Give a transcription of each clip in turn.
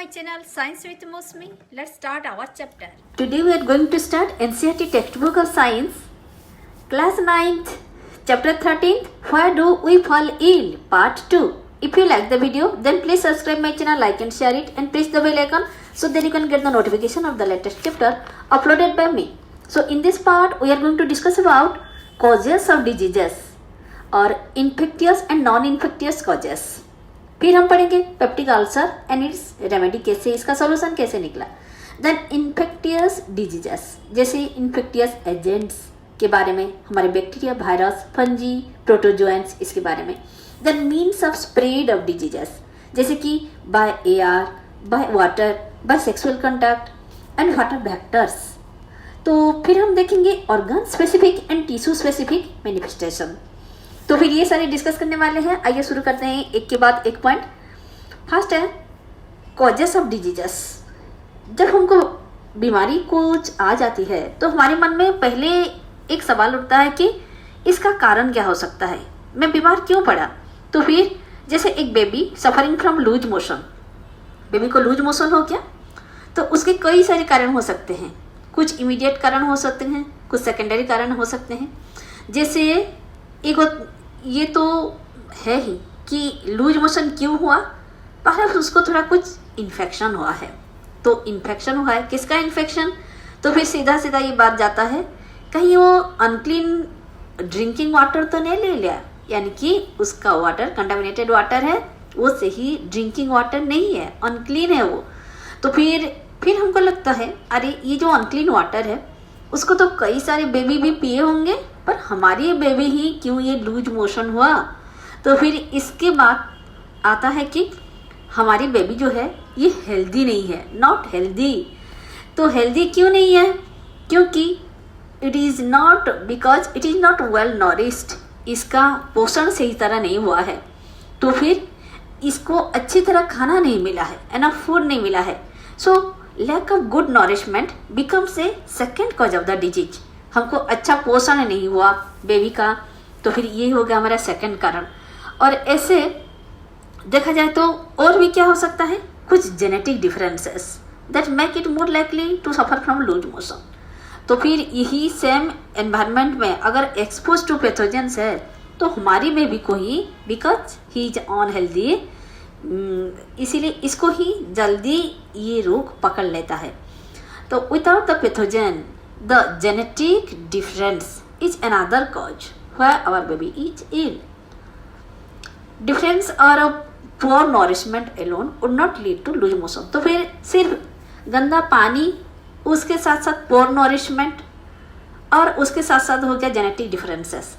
my channel Science with Mosmi. Let's start our chapter. Today we are going to start NCERT textbook of science, class 9th, chapter 13th, Where Do We Fall Ill, part 2. If you like the video, then please subscribe my channel, like and share it, and press the bell icon so that you can get the notification of the latest chapter uploaded by me. So in this part, we are going to discuss about causes of diseases और infectious and non-infectious causes. फिर हम पढ़ेंगे peptic ulcer and it's remedy, कैसे इसका solution कैसे निकला. Then infectious diseases, जैसे infectious agents के बारे में, हमारे बैक्टीरिया, वायरस, फंजी, प्रोटोजोएंट्स, इसके बारे में. Then means of spread of diseases, जैसे कि by air, by water, by sexual contact and water vectors. तो फिर हम देखेंगे organ specific and tissue specific manifestation. तो फिर ये सारे डिस्कस करने वाले हैं. आइए शुरू करते हैं एक के बाद एक पॉइंट. फर्स्ट है कॉजेस ऑफ डिजीजेस. जब हमको बीमारी कुछ आ जाती है तो हमारे मन में पहले एक सवाल उठता है कि इसका कारण क्या हो सकता है, मैं बीमार क्यों पड़ा. तो फिर जैसे एक baby suffering from loose motion, baby को लूज मोशन हो गया तो उसके कई सारे कारण हो सकते हैं. कुछ इमीडिएट कारण हो सकते हैं, कुछ सेकेंडरी कारण हो सकते हैं. जैसे एक ये तो है ही कि लूज मोशन क्यों हुआ, पहले उसको थोड़ा कुछ इन्फेक्शन हुआ है. तो इन्फेक्शन हुआ है, किसका इन्फेक्शन, तो फिर सीधा सीधा ये बात जाता है कहीं वो अनक्लीन ड्रिंकिंग वाटर तो नहीं ले लिया, यानी कि उसका वाटर कंटामिनेटेड वाटर है, वो सही ड्रिंकिंग वाटर नहीं है, अनक्लीन है वो. तो फिर हमको लगता है अरे ये जो अनक्लीन वाटर है उसको तो कई सारे बेबी भी पिए होंगे, पर हमारी बेबी ही क्यों ये लूज मोशन हुआ. तो फिर इसके बाद आता है कि हमारी बेबी जो है ये हेल्दी नहीं है, नॉट हेल्दी. तो हेल्दी क्यों नहीं है, क्योंकि it is not, because it is not well nourished, इसका पोषण सही तरह नहीं हुआ है. तो फिर इसको अच्छी तरह खाना नहीं मिला है, एनफ फूड नहीं मिला है. So lack of good nourishment becomes a second cause of the disease. हमको अच्छा पोषण नहीं हुआ बेबी का, तो फिर ये हो गया हमारा सेकंड कारण. और ऐसे देखा जाए तो और भी क्या हो सकता है, कुछ genetic differences that make it more likely to suffer from loose motion. तो फिर यही सेम एनवायरनमेंट में अगर एक्सपोज टू पैथोजेंस है तो हमारी बेबी को ही, बिकॉज ही इज अनहेल्दी, इसीलिए इसको ही जल्दी ये रोग पकड़ लेता है. तो without the pathogen the genetic difference is another cause where our baby is ill. Difference or a poor nourishment alone would not lead to loose motion. तो फिर सिर्फ गंदा पानी, उसके साथ साथ poor nourishment और उसके साथ साथ हो गया genetic differences.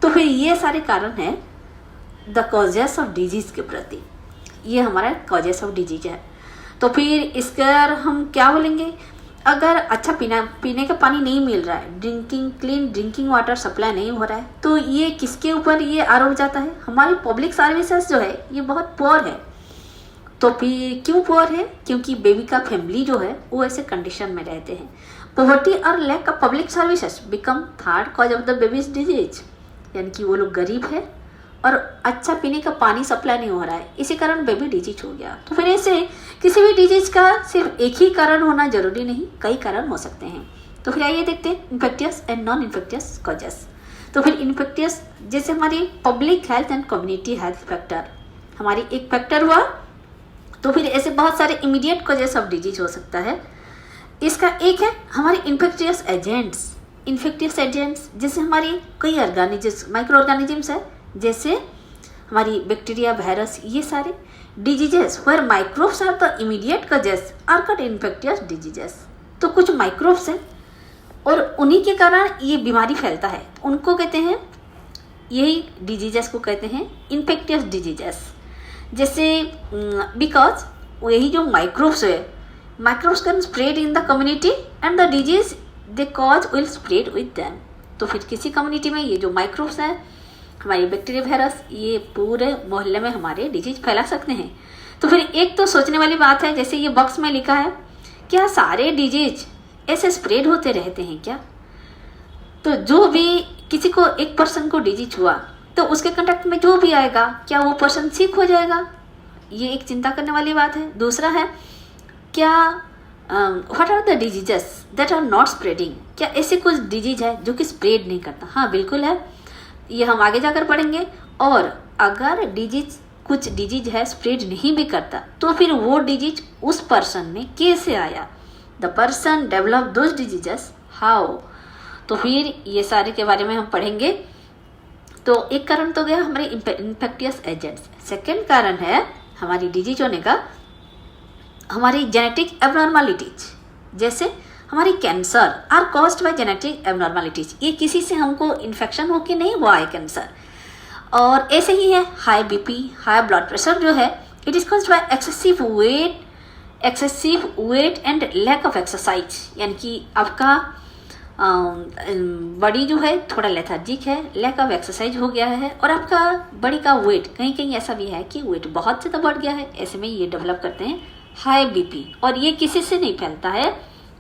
तो फिर ये सारे कारण हैं the causes of disease के प्रति. ये हमारा causes of disease है. तो फिर इसका हम क्या बोलेंगे, अगर अच्छा पीने का पानी नहीं मिल रहा है, क्लीन ड्रिंकिंग वाटर सप्लाई नहीं हो रहा है, तो ये किसके ऊपर ये आरोप जाता है, हमारी पब्लिक सर्विसेज जो है ये बहुत पुअर है. तो फिर क्यों पुअर है, क्योंकि बेबी का फैमिली जो है वो ऐसे कंडीशन में रहते हैं. पॉवर्टी और lack of public services become third cause of the baby's disease, यानी कि वो लोग गरीब है और अच्छा पीने का पानी सप्लाई नहीं हो रहा है, इसी कारण बेबी डिजीज हो गया. तो फिर ऐसे किसी भी डिजीज का सिर्फ एक ही कारण होना जरूरी नहीं, कई कारण हो सकते हैं. तो फिर आइए देखते हैं infectious and non infectious causes. तो फिर इन्फेक्टियस जैसे हमारी public health and community health factor, हमारी एक फैक्टर हुआ. तो फिर ऐसे बहुत सारे इमीडिएट कॉजेस ऑफ डिजीज हो सकता है. इसका एक है हमारी इन्फेक्टियस एजेंट्स. इन्फेक्टियस एजेंट्स जैसे हमारी कई ऑर्गेनिजम्स, माइक्रो ऑर्गेनिजम्स है, जैसे हमारी बैक्टीरिया, वायरस, ये सारे diseases where microbes are the immediate causes are called infectious diseases. तो कुछ माइक्रोब्स हैं और उन्हीं के कारण ये बीमारी फैलता है, उनको कहते हैं, यही डिजीजेस को कहते हैं इन्फेक्टियस डिजीजेस. जैसे बिकॉज यही जो माइक्रोब्स है, microbes can spread in the community and the disease they cause will spread with them. तो फिर किसी कम्युनिटी में ये जो माइक्रोब्स हैं, हमारी बैक्टीरिया, वायरस, ये पूरे मोहल्ले में हमारे डिजीज फैला सकते हैं. तो फिर एक तो सोचने वाली बात है, जैसे ये बॉक्स में लिखा है, क्या सारे डिजीज ऐसे स्प्रेड होते रहते हैं क्या. तो जो भी किसी को, एक पर्सन को डिजीज हुआ तो उसके कांटेक्ट में जो भी आएगा क्या वो पर्सन ठीक हो जाएगा, ये एक चिंता करने वाली बात है. दूसरा है क्या what are the diseases that are not spreading, क्या ऐसे कुछ डिजीज है जो कि स्प्रेड नहीं करता? हाँ बिल्कुल है, ये हम आगे जाकर पढ़ेंगे। और अगर डिजीज कुछ डिजीज है स्प्रेड नहीं भी करता तो फिर वो डिजीज उस पर्सन में कैसे आया, the person develop those diseases how. तो फिर ये सारे के बारे में हम पढ़ेंगे। तो एक कारण तो गया हमारे इन्फेक्टियस एजेंट्स, सेकेंड कारण है हमारी डिजीज होने का हमारी जेनेटिक एबनॉर्मलिटीज, जैसे हमारी cancer are caused by genetic abnormalities, ये किसी से हमको इन्फेक्शन हो के नहीं हुआ है कैंसर। और ऐसे ही है high BP, high blood pressure जो है it is caused by excessive weight and lack of exercise, यानी कि आपका बॉडी जो है थोड़ा लेथार्जिक है, लैक ऑफ एक्सरसाइज हो गया है, और आपका बॉडी का वेट कहीं कहीं ऐसा भी है कि वेट बहुत ज़्यादा बढ़ गया है, ऐसे में ये डेवलप करते हैं हाई बीपी। और ये किसी से नहीं फैलता है,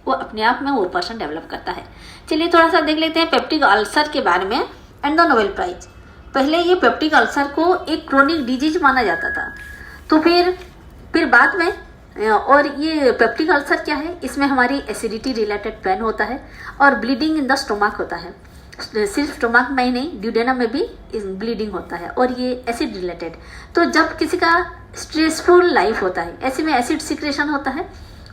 वो अपने आप में वो पर्सन डेवलप करता है। चलिए थोड़ा सा देख लेते हैं पेप्टिक अल्सर के बारे में एंड द नोबेल प्राइज। पहले ये पेप्टिक अल्सर को एक क्रोनिक डिजीज माना जाता था, तो फिर बाद में, और ये पेप्टिक अल्सर क्या है, इसमें हमारी एसिडिटी रिलेटेड पेन होता है और ब्लीडिंग इन द स्टोमक होता है। सिर्फ स्टोमक में ही नहीं, ड्यूडेनम में भी ब्लीडिंग होता है और ये एसिड रिलेटेड। तो जब किसी का स्ट्रेसफुल लाइफ होता है ऐसे में एसिड सिक्रेशन होता है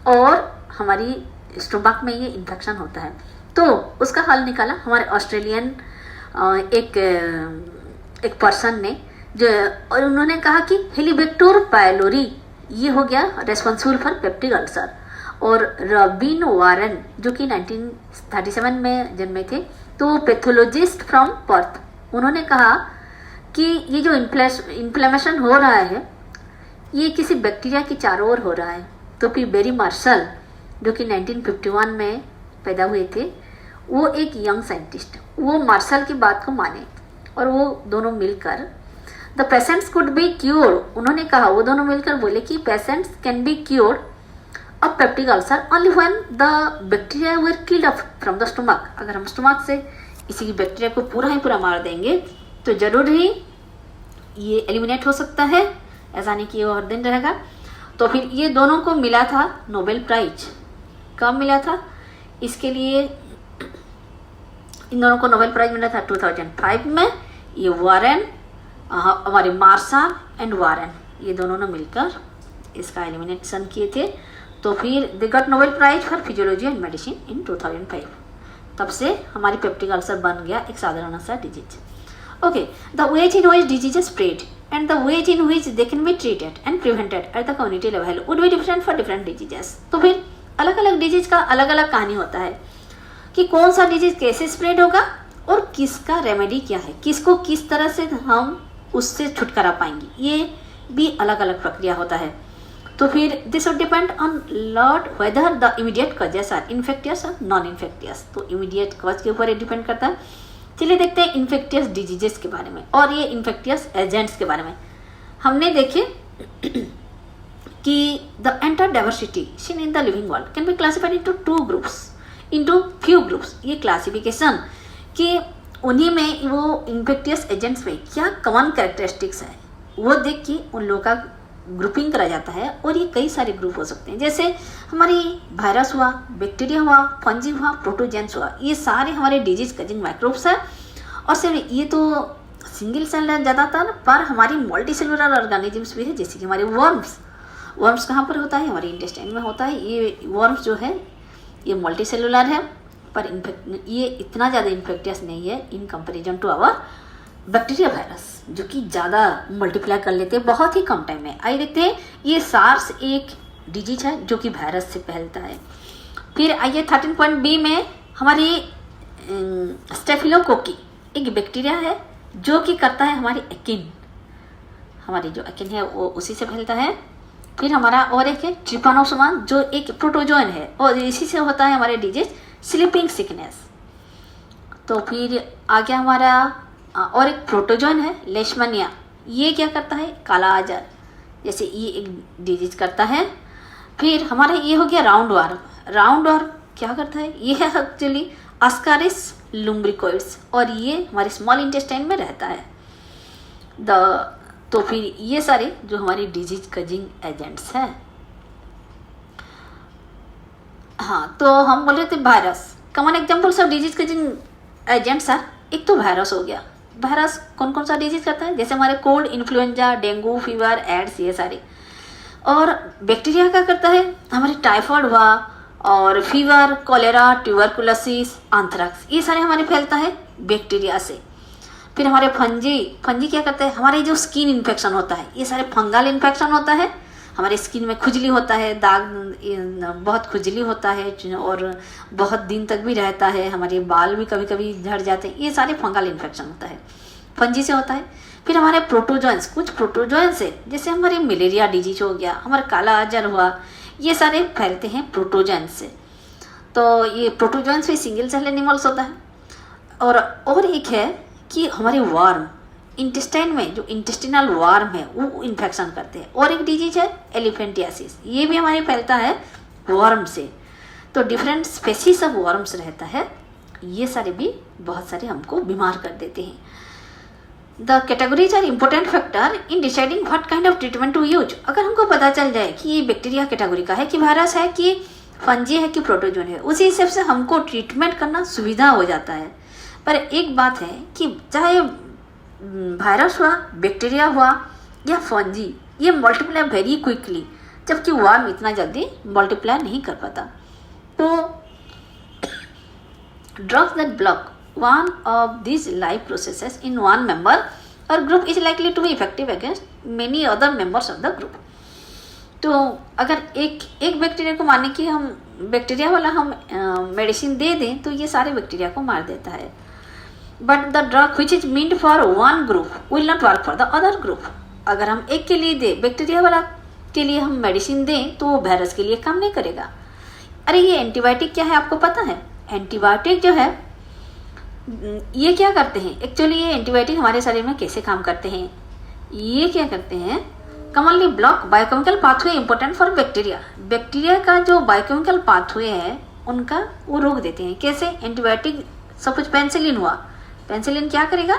और हमारी स्टोमक में ये इन्फेक्शन होता है। तो उसका हल निकाला हमारे ऑस्ट्रेलियन एक पर्सन ने, जो और उन्होंने कहा कि हेलिबैक्टर पायलोरी ये हो गया रेस्पॉन्सिबल फॉर पेप्टिक अल्सर। और रॉबिन वारन जो कि 1937 में जन्मे थे, तो पैथोलॉजिस्ट फ्रॉम पर्थ, उन्होंने कहा कि ये जो इन्फ्लेमेशन हो रहा है ये किसी बैक्टीरिया के चारों ओर हो रहा है। तो फिर बेरी मार्शल जो कि 1951 में पैदा हुए थे, वो एक यंग साइंटिस्ट, वो मार्शल की बात को माने और वो दोनों मिलकर the patients could be cure, उन्होंने कहा, वो दोनों मिलकर बोले कि patients can be cured of peptic ulcer only when the bacteria were killed of from the stomach. अगर हम स्टोमक से इसी बैक्टीरिया को पूरा मार देंगे तो जरूर ही ये एलिमिनेट हो सकता है, ऐसा नहीं कि ये हर दिन रहेगा। तो फिर ये दोनों को मिला था नोबेल प्राइज। कब मिला था? इसके लिए इन दोनों को नोबेल प्राइज मिला था 2005 में। ये वारेन, हमारे मार्शल एंड वारेन, ये दोनों ने मिलकर इसका एलिमिनेशन किए थे। तो फिर they got Nobel prize for physiology and medicine in 2005। तब से हमारी पेप्टिक अल्सर बन गया एक साधारण सा disease. Okay, the ways in which diseases spread and the ways in which they can be treated and prevented at the community level would be different for different diseases। तो फिर अलग अलग disease का अलग अलग कहानी होता है कि कौन सा डिजीज कैसे स्प्रेड होगा और किसका रेमेडी क्या है, किसको किस तरह से हम उससे छुटकारा पाएंगे, ये भी अलग अलग प्रक्रिया होता है। तो फिर this would depend on lot whether the immediate causes are infectious और नॉन इन्फेक्टियस। तो इमीडिएट कॉज के ऊपर ये डिपेंड करता है। चलिए देखते हैं इन्फेक्टियस डिजीजेस के बारे में और ये इन्फेक्टियस एजेंट्स के बारे में। हमने देखे कि the entire diversity seen in the living world can be classified into few groups. ये क्लासिफिकेशन कि उन्हीं में वो इन्फेक्टियस एजेंट्स में क्या कॉमन कैरेक्टरिस्टिक्स है वो देख के उन लोगों का ग्रुपिंग करा जाता है। और ये कई सारे ग्रुप हो सकते हैं, जैसे हमारी वायरस हुआ, बैक्टीरिया हुआ, फंजी हुआ, प्रोटोजेंस हुआ, ये सारे हमारे डिजीज कजिंग माइक्रोब्स हैं। और सिर्फ ये तो सिंगल सेल है ज़्यादातर, पर हमारी मल्टी सेलुलर ऑर्गेनिजम्स भी है, जैसे कि हमारे वर्म्स कहाँ पर होता है? हमारे इंटेस्टाइन में होता है। ये वर्म्स जो है ये मल्टी सेलुलर है, पर ये इतना ज़्यादा इन्फेक्टियस नहीं है in comparison to our bacteria virus, जो कि ज़्यादा मल्टीप्लाई कर लेते हैं बहुत ही कम टाइम में। आइए देखते हैं, ये सार्स एक डिजीज है जो कि वायरस से फैलता है। फिर आइए 13.b में हमारी स्टेफिलोकोकी एक बैक्टीरिया है जो कि करता है हमारी एकिन, हमारी जो एकिन है वो उसी से फैलता है। फिर हमारा और एक है ट्रिपानोसोमा जो एक प्रोटोजोन है और इसी से होता है हमारे डिजीज स्लीपिंग सिकनेस। तो फिर आगे हमारा और एक प्रोटोजोन है लेशमानिया, ये क्या करता है? काला आजार, जैसे ये एक डिजीज करता है। फिर हमारा ये हो गया राउंड वार्म क्या करता है? ये है एक्चुअली अस्कारिस लुम्ब्रिकोइड्स और ये हमारे स्मॉल इंटेस्टाइन में रहता है। तो फिर ये सारे जो हमारी डिजीज कजिंग एजेंट्स हैं। हाँ, तो हम बोल रहे थे virus. Common examples of disease के जिन एजेंट्स आर, एक तो वायरस हो गया। वायरस कौन कौन सा डिजीज करता है, जैसे हमारे cold, influenza, dengue fever, AIDS, ये सारे। और बैक्टीरिया क्या करता है, हमारे टाइफाइड हुआ और फीवर, कोलेरा, ट्यूबरकुलोसिस, एंथ्रेक्स, ये सारे हमारे फैलता है बैक्टीरिया से। फिर हमारे फंजी क्या करते हैं, हमारे जो स्किन इन्फेक्शन होता है, ये सारे फंगल इन्फेक्शन होता है। हमारे स्किन में खुजली होता है, दाग, बहुत खुजली होता है और बहुत दिन तक भी रहता है। हमारे बाल भी कभी कभी झड़ जाते हैं, ये सारे फंगल इन्फेक्शन होता है, फंजी से होता है। फिर हमारे प्रोटोजोन्स, कुछ प्रोटोजोन्स है, जैसे हमारे मलेरिया डिजीज हो गया, हमारा काला अजहर हुआ, ये सारे फैलते हैं प्रोटोजोन्स से। तो ये प्रोटोजोन्स भी सिंगल सेल एनिमल्स होता है। और एक है कि हमारे वार्म, इंटेस्टाइन में जो इंटेस्टिनल वार्म है वो इन्फेक्शन करते हैं। और एक डिजीज है एलिफेंटियासिस, ये भी हमारे फैलता है वार्म से। तो डिफरेंट स्पेसीज ऑफ वार्म्स रहता है, ये सारे भी बहुत सारे हमको बीमार कर देते हैं। The categories are important factor in deciding what kind of treatment to use. अगर हमको पता चल जाए कि ये बैक्टीरिया कैटेगरी का है, कि वायरस है, कि फंजी है, कि प्रोटोजोन है, उसी हिसाब से हमको ट्रीटमेंट करना सुविधा हो जाता है। पर एक बात है कि चाहे वायरस हुआ, बैक्टीरिया हुआ या फंजी, ये मल्टीप्लाई वेरी क्विकली, जबकि वार्म इतना जल्दी मल्टीप्लाई नहीं कर पाता। तो drugs that block one of these life processes in one member or group is likely to be effective against many other members of the group। तो अगर एक बैक्टीरिया को मारने की हम बैक्टीरिया वाला हम मेडिसिन दे दें तो ये सारे बैक्टीरिया को मार देता है। But the drug which is meant for one group will not work for the other group. अगर हम एक के लिए दें, बैक्टीरिया वाला के लिए हम मेडिसिन दें, तो वो वायरस के लिए काम नहीं करेगा। अरे ये एंटीबायोटिक क्या है आपको पता है? एंटीबायोटिक जो है ये क्या करते हैं, एक्चुअली ये एंटीबायोटिक हमारे शरीर में कैसे काम करते हैं, ये क्या करते हैं, commonly block biochemical pathway important for bacteria. Bacteria का जो बायोकेमिकल पाथवे है उनका वो रोक देते हैं। कैसे? एंटीबायोटिक, सपोज पेनिसिलिन हुआ, पेनिसिलिन क्या करेगा,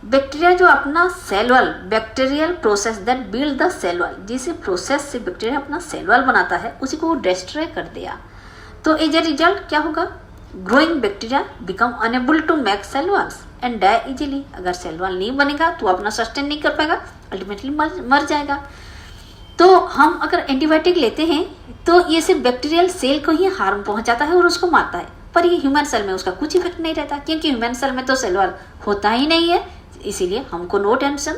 बैक्टीरिया जो अपना cell wall, bacterial process that build the cell wall, जिस प्रोसेस से बैक्टीरिया अपना सेल वॉल बनाता है उसी को वो डिस्ट्रॉय कर दिया। तो एज ए रिजल्ट क्या होगा, growing bacteria become unable to make cell walls and die easily. अगर सेल वॉल नहीं बनेगा तो अपना सस्टेन नहीं कर पाएगा, अल्टीमेटली मर जाएगा। तो हम अगर एंटीबायोटिक लेते हैं तो ये सिर्फ बैक्टीरियल सेल को ही हार्म पहुंचाता है और उसको मारता है, पर ये ह्यूमन सेल में उसका कुछ इफेक्ट नहीं रहता, क्योंकि ह्यूमन सेल में तो सेल वॉल होता ही नहीं है, इसीलिए हमको नो टेंशन।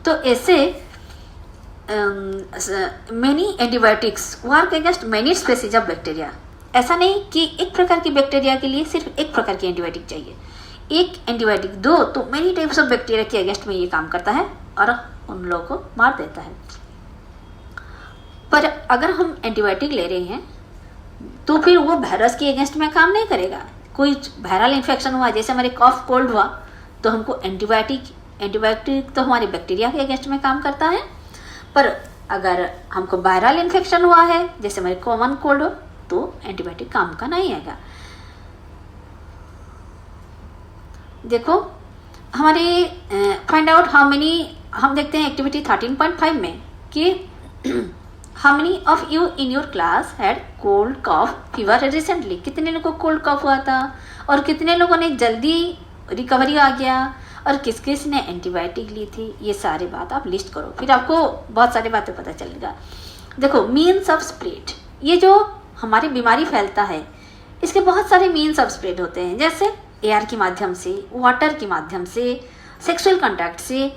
तो ऐसे many antibiotics work against many species of bacteria. ऐसा नहीं कि एक प्रकार की बैक्टीरिया के लिए सिर्फ एक प्रकार की एंटीबायोटिक चाहिए, एक एंटीबायोटिक दो तो मेनी टाइप्स ऑफ बैक्टीरिया के अगेंस्ट में ये काम करता है और उन लोगों को मार देता है। पर अगर हम एंटीबायोटिक ले रहे हैं तो फिर वो वायरस के अगेंस्ट में काम नहीं करेगा। कोई वायरल इन्फेक्शन हुआ, जैसे हमारे कफ कोल्ड हुआ, तो हमको एंटीबायोटिक तो हमारे बैक्टीरिया के अगेंस्ट में काम करता है। पर अगर हमको वायरल इन्फेक्शन हुआ है, जैसे हमारे कॉमन कोल्ड हो, तो एंटीबायोटिक काम का नहीं आएगा। देखो हमारे फाइंड आउट हाउ मेनी, हम देखते हैं एक्टिविटी 13.5 में कि how many of you in your class had cold cough fever recently. कितने लोगों को कोल्ड कॉफ हुआ था और कितने लोगों ने जल्दी रिकवरी आ गया और किस किस ने एंटीबायोटिक ली थी, ये सारी बात आप लिस्ट करो, फिर आपको बहुत सारी बातें पता चलेगा। देखो मीन्स ऑफ स्प्रेड, ये जो हमारी बीमारी फैलता है इसके बहुत सारे मीन्स ऑफ स्प्रेड होते हैं, जैसे एयर के माध्यम से, वाटर के माध्यम से, सेक्सुअल कांटेक्ट से,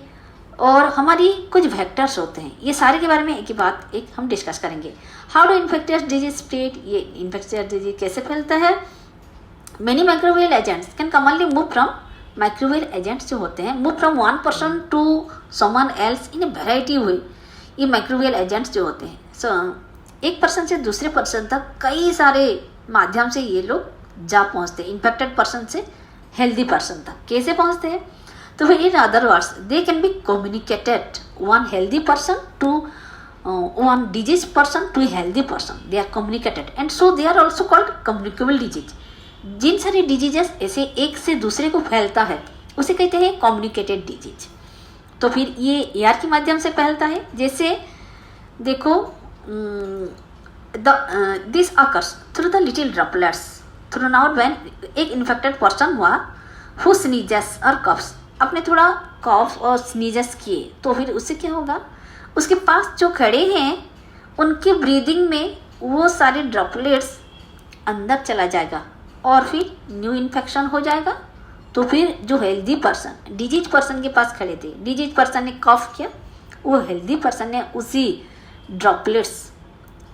और हमारी कुछ वेक्टर्स होते हैं। ये सारे के बारे में एक ही बात हम डिस्कस करेंगे। How do infectious disease spread, ये इन्फेक्टियस डिजीज कैसे फैलता है। Many microbial agents can commonly move from, microbial agents जो होते हैं move from one person to someone else in a variety way. ये माइक्रोवेल एजेंट्स जो होते हैं एक पर्सन से दूसरे पर्सन तक कई सारे माध्यम से ये लोग जा पहुंचते हैं, इन्फेक्टेड पर्सन से हेल्दी पर्सन तक कैसे पहुंचते हैं। तो फिर in other words they can be communicated one healthy person to one disease person to healthy person, they are communicated and so they are also called communicable disease. जिन सारे diseases ऐसे एक से दूसरे को फैलता है उसे कहते हैं कम्युनिकेटेड डिजीज। तो फिर ये एयर के माध्यम से फैलता है, जैसे देखो this occurs through the little droplets thrown out when एक इन्फेक्टेड पर्सन हुआ हु स्नीजेस और कफ्स, अपने थोड़ा कफ और स्नीजेस किए तो फिर उससे क्या होगा, उसके पास जो खड़े हैं उनके ब्रीदिंग में वो सारे ड्रॉपलेट्स अंदर चला जाएगा और फिर न्यू इन्फेक्शन हो जाएगा। तो फिर जो हेल्दी पर्सन डिजीज पर्सन के पास खड़े थे, डिजीज पर्सन ने कफ किया, वो हेल्दी पर्सन ने उसी ड्रॉपलेट्स,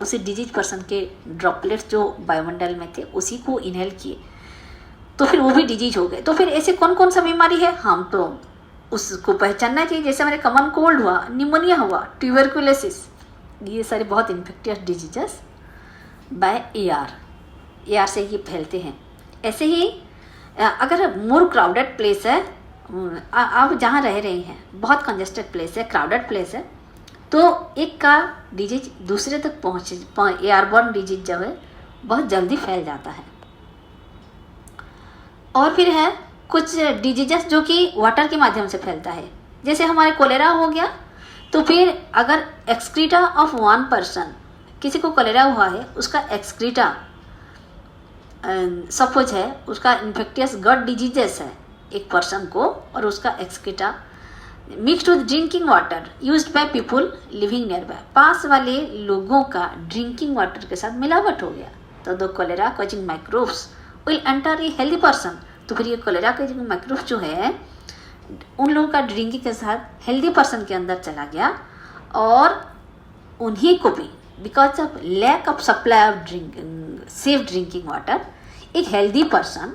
उसी डिजीज पर्सन के ड्रॉपलेट्स जो वायुमंडल में थे उसी को इनहेल किए, तो फिर वो भी डिजीज हो गए। तो फिर ऐसे कौन कौन सा बीमारी है हम तो उसको पहचानना चाहिए। जैसे हमारे कॉमन कोल्ड हुआ, निमोनिया हुआ, ट्यूबरकुलोसिस, ये सारे बहुत इन्फेक्टियस डिजीजेस बाय एयर से ही फैलते हैं। ऐसे ही अगर मोर क्राउडेड प्लेस है, आप जहाँ रह रहे हैं बहुत कंजेस्टेड प्लेस है, क्राउडेड प्लेस है, तो एक का डिजीज दूसरे तक पहुँचे, एयरबॉर्न डिजीज जो है बहुत जल्दी फैल जाता है। और फिर है कुछ डिजीजेस जो कि वाटर के माध्यम से फैलता है, जैसे हमारे कोलेरा हो गया, तो फिर अगर एक्सक्रीटा ऑफ वन पर्सन, किसी को कोलेरा हुआ है, उसका एक्सक्रीटा सपोज है उसका इन्फेक्टियस गट डिजीजेस है एक पर्सन को, और उसका excreta mixed with drinking water used by people living nearby, पास वाले लोगों का ड्रिंकिंग वाटर के साथ मिलावट हो गया, तो the cholera causing microbes will enter a healthy person. तो फिर ये कोलेरा के माइक्रोब्स जो है उन लोगों का ड्रिंकिंग के साथ हेल्दी पर्सन के अंदर चला गया, और उन्हीं को भी because of lack of supply of safe drinking water एक हेल्दी पर्सन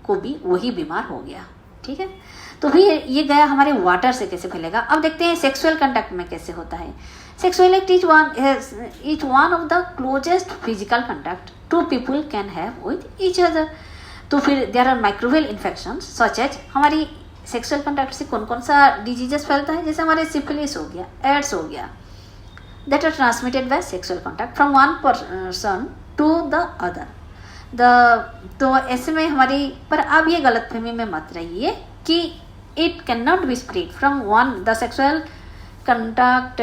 को भी वही बीमार हो गया। ठीक है, तो फिर ये गया हमारे वाटर से कैसे फैलेगा। अब देखते हैं सेक्सुअल कंटैक्ट में कैसे होता है। Sexual act is one of the closest physical contact to people can have with each other. तो फिर there are microbial infection such as, हमारी सेक्सुअल कंटैक्ट से कौन कौन सा डिजीजेस फैलता है, जैसे हमारे सिफिलिस हो गया, एड्स हो गया, that are transmitted by sexual contact from one person to the other. तो ऐसे में हमारी, पर आप ये गलतफहमी में मत रहिए कि it can not be spread from one, the sexual contact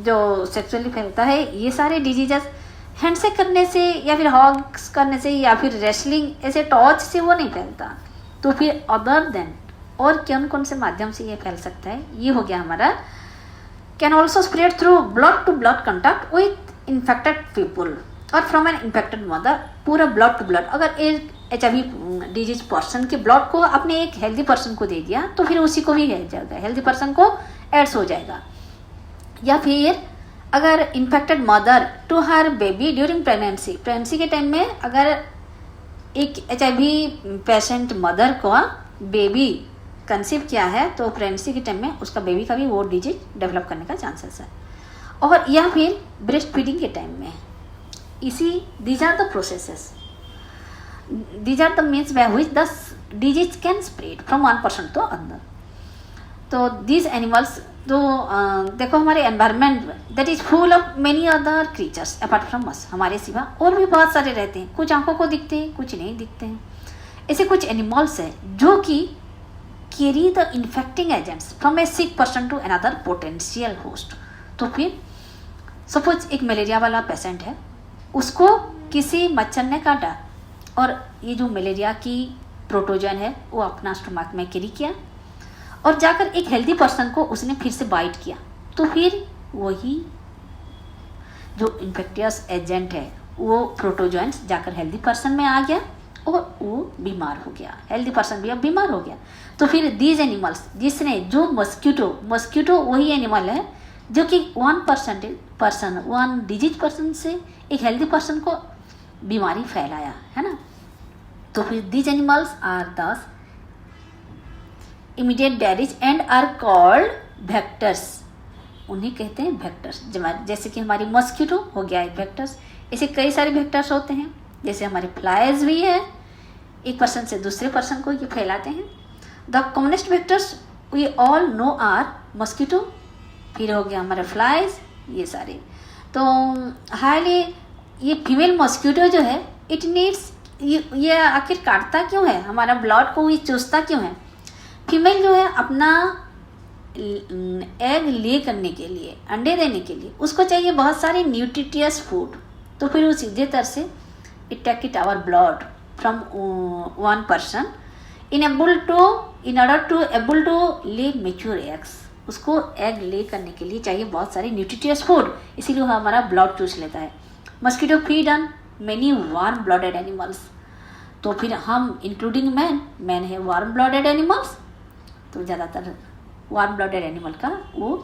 जो सेक्सुअली फैलता है, ये सारे डिजीजेस हैंडशेक करने से या फिर हॉग्स करने से या फिर रेसलिंग ऐसे टॉर्च से वो नहीं फैलता। तो फिर अदर देन और कौन कौन से माध्यम से ये फैल सकता है, ये हो गया हमारा can also spread through blood to blood contact with infected people और फ्रॉम एन इन्फेक्टेड मदर, पूरा ब्लड टू ब्लड। अगर एक HIV डिजीज पर्सन के ब्लड को आपने एक हेल्दी पर्सन को दे दिया तो फिर उसी को भी हो जाएगा, हेल्दी पर्सन को एड्स हो जाएगा। या फिर अगर infected mother to her baby during pregnancy के टाइम में अगर एक HIV पेशेंट मदर को बेबी कंसीव किया है तो प्रेगनेंसी के टाइम में उसका बेबी का भी वो डिजीज डेवलप करने का चांसेस है। और या फिर ब्रेस्ट फीडिंग के टाइम में इसी these are the processes, these are the means by which the disease can spread from one person to other. तो दीज एनिमल्स, तो देखो हमारे environment that is full of many other creatures apart from us, हमारे सिवा और भी बहुत सारे रहते हैं, कुछ आंखों को दिखते हैं कुछ नहीं दिखते हैं। ऐसे कुछ एनिमल्स हैं जो कि carry the infecting agents from a sick person to another potential host. तो फिर सपोज एक मलेरिया वाला पेशेंट है, उसको किसी मच्छर ने काटा और ये जो मलेरिया की प्रोटोजन है वो अपना स्टमक में कैरी किया और जाकर एक हेल्दी पर्सन को उसने फिर से बाइट किया, तो फिर वही जो इन्फेक्टियस एजेंट है वो प्रोटोजोन्स जाकर हेल्दी पर्सन में आ गया और वो बीमार हो गया, हेल्दी पर्सन भी अब बीमार हो गया। तो फिर दीज एनिमल्स, जिसने जो मस्क्यूटो वही एनिमल है जो कि वन डिजीज पर्सन से एक हेल्दी पर्सन को बीमारी फैलाया है ना। तो फिर these animals are thus intermediaries and are called vectors, उन्हें कहते हैं वेक्टर्स। जैसे कि हमारी मस्क्यूटो हो गया एक वेक्टर्स, ऐसे कई सारे वेक्टर्स होते हैं, जैसे हमारे फ्लाइज भी है, एक पर्सन से दूसरे पर्सन को ये फैलाते हैं। The commonest vectors we all know are mosquito, फिर हो गया हमारे फ्लाइज, ये सारे। तो हाईली ये फीमेल मस्क्यूटो जो है इट नीड्स, ये आखिर काटता क्यों है, हमारा ब्लड को ये चूसता क्यों है। फीमेल जो है अपना एग ले करने के लिए, अंडे देने के लिए उसको चाहिए बहुत सारे न्यूट्रिटियस फूड। तो फिर वो सीधे तरह से it take it our blood from one person in order to able to lay mature eggs। उसको एग ले करने के लिए चाहिए बहुत सारे न्यूट्रिटियस फूड, इसीलिए वो हमारा ब्लड चूस लेता है। Mosquito feed on many warm blooded animals. तो फिर हम इंक्लूडिंग मैन है वार्म ब्लडेड एनिमल्स, तो ज़्यादातर वार्म ब्लडेड एनिमल का वो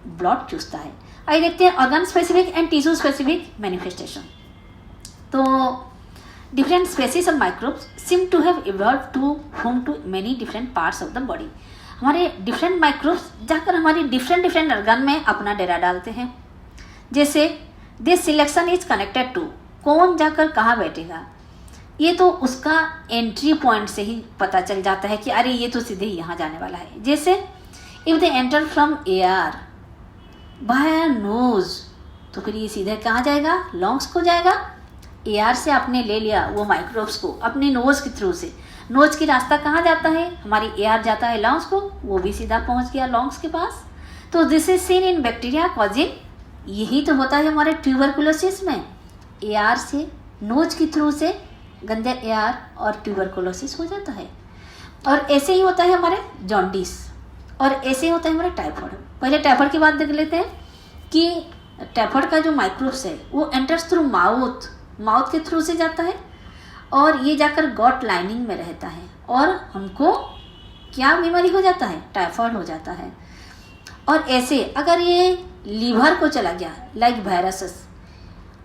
ब्लड चूसता है। आइए देखते हैं organ specific and tissue specific manifestation. तो different species of microbes seem to have evolved to home to many different parts of the body। हमारे different microbes जाकर हमारी different organ में अपना डेरा डालते हैं। जैसे this selection is connected to, कौन जाकर कहाँ बैठेगा, ये तो उसका एंट्री पॉइंट से ही पता चल जाता है कि अरे ये तो सीधे यहाँ जाने वाला है। जैसे if they enter from air by nose, तो फिर ये सीधे कहाँ जाएगा, लंग्स को जाएगा। एयर से आपने ले लिया वो माइक्रोब्स को अपने नोज के थ्रू से, नोज की रास्ता कहाँ जाता है, हमारी एयर जाता है लंग्स को, वो भी सीधा पहुँच गया लंग्स के पास। तो this is seen in bacteria causing, यही तो होता है हमारे ट्यूबरकुलोसिस में, एयर से नोज के थ्रू से गंदे एयर और ट्यूबरकुलोसिस हो जाता है। और ऐसे ही होता है हमारे जॉन्डिस, और ऐसे ही होता है हमारे टाइफाइड। पहले टाइफाइड की बात देख लेते हैं कि टाइफाइड का जो माइक्रोब्स है वो एंटर्स थ्रू माउथ के थ्रू से जाता है और ये जाकर गॉट लाइनिंग में रहता है और हमको क्या बीमारी हो जाता है, टाइफाइड हो जाता है। और ऐसे अगर ये लीवर को चला गया like viruses,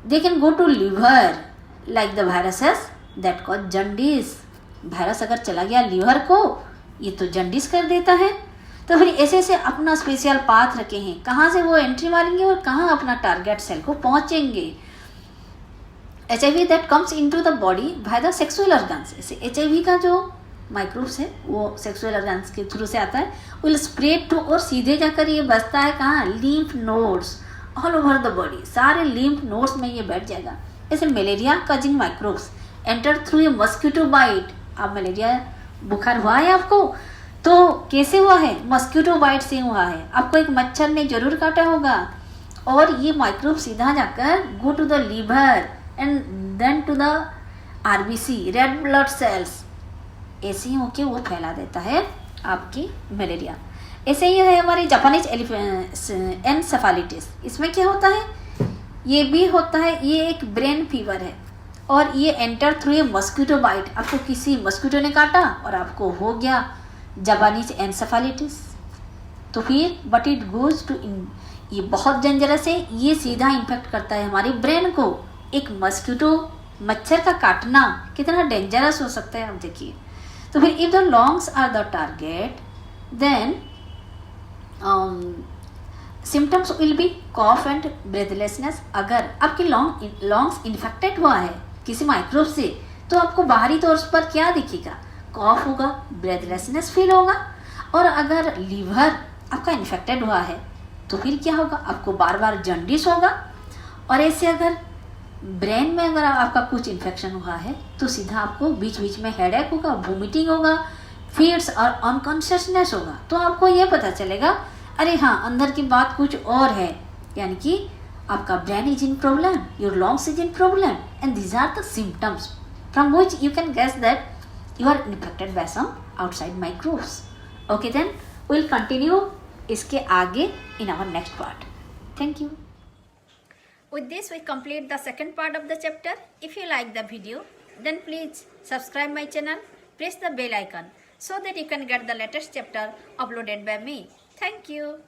they can go to liver like the viruses that cause jaundice. Virus अगर चला गया लीवर को, ये तो जंडिस कर देता है। तो फिर ऐसे ऐसे अपना स्पेशल पाथ रखे हैं कहाँ से वो एंट्री मारेंगे और कहाँ अपना टारगेट सेल को पहुँचेंगे। HIV that comes into the body by the sexual organs. ऐसे HIV का जो माइक्रोब्स है वो सेक्सुअल ऑर्गन्स के थ्रू से आता है, विल स्प्रेड टू, और सीधे जाकर ये बसता है कहाँ, lymph nodes all over the body, सारे लिम्फ नोड्स में ये बैठ जाएगा। ऐसे malaria causing microbes enter through a mosquito bite. अब मलेरिया बुखार हुआ है आपको, तो कैसे हुआ है, मस्कीटो बाइट से हुआ है, आपको एक मच्छर ने जरूर काटा होगा और ये माइक्रोब सीधा जाकर go to the liver and then to the RBC red blood cells, ऐसे ही होके वो फैला देता है आपकी मलेरिया। ऐसे ही है हमारी जापानीज एनसेफेलाइटिस। इसमें क्या होता है, ये भी होता है, ये एक ब्रेन फीवर है और ये enter through a mosquito bite. आपको किसी मस्कीटो ने काटा और आपको हो गया जापानीज एनसेफेलाइटिस। तो फिर बट इट गोज टू, ये बहुत डेंजरस है, ये सीधा इन्फेक्ट करता है हमारी ब्रेन को। एक मस्कीटो मच्छर का काटना कितना डेंजरस हो सकता है आप देखिए। तो फिर if the lungs are the target then symptoms will be cough and breathlessness. अगर आपकी लंग्स इन्फेक्टेड हुआ है किसी माइक्रोब से तो आपको बाहरी तौर पर क्या दिखेगा, कॉफ होगा, ब्रेथलेसनेस फील होगा। और अगर लीवर आपका इन्फेक्टेड हुआ है तो फिर क्या होगा, आपको बार बार जॉन्डिस होगा। और ऐसे अगर ब्रेन में अगर आपका कुछ इन्फेक्शन हुआ है तो सीधा आपको बीच बीच में हेडेक होगा, वोमिटिंग होगा, फीड्स और अनकॉन्शियसनेस होगा। तो आपको ये पता चलेगा अरे हाँ अंदर की बात कुछ और है, यानी कि आपका brain is in problem, your lungs is in problem and these are the symptoms from which you can guess that you are infected by some outside microbes. Okay then will continue इसके आगे in our next part. Thank you. With this, we complete the second part of the chapter. If you like the video, then please subscribe my channel, press the bell icon so that you can get the latest chapter uploaded by me. Thank you.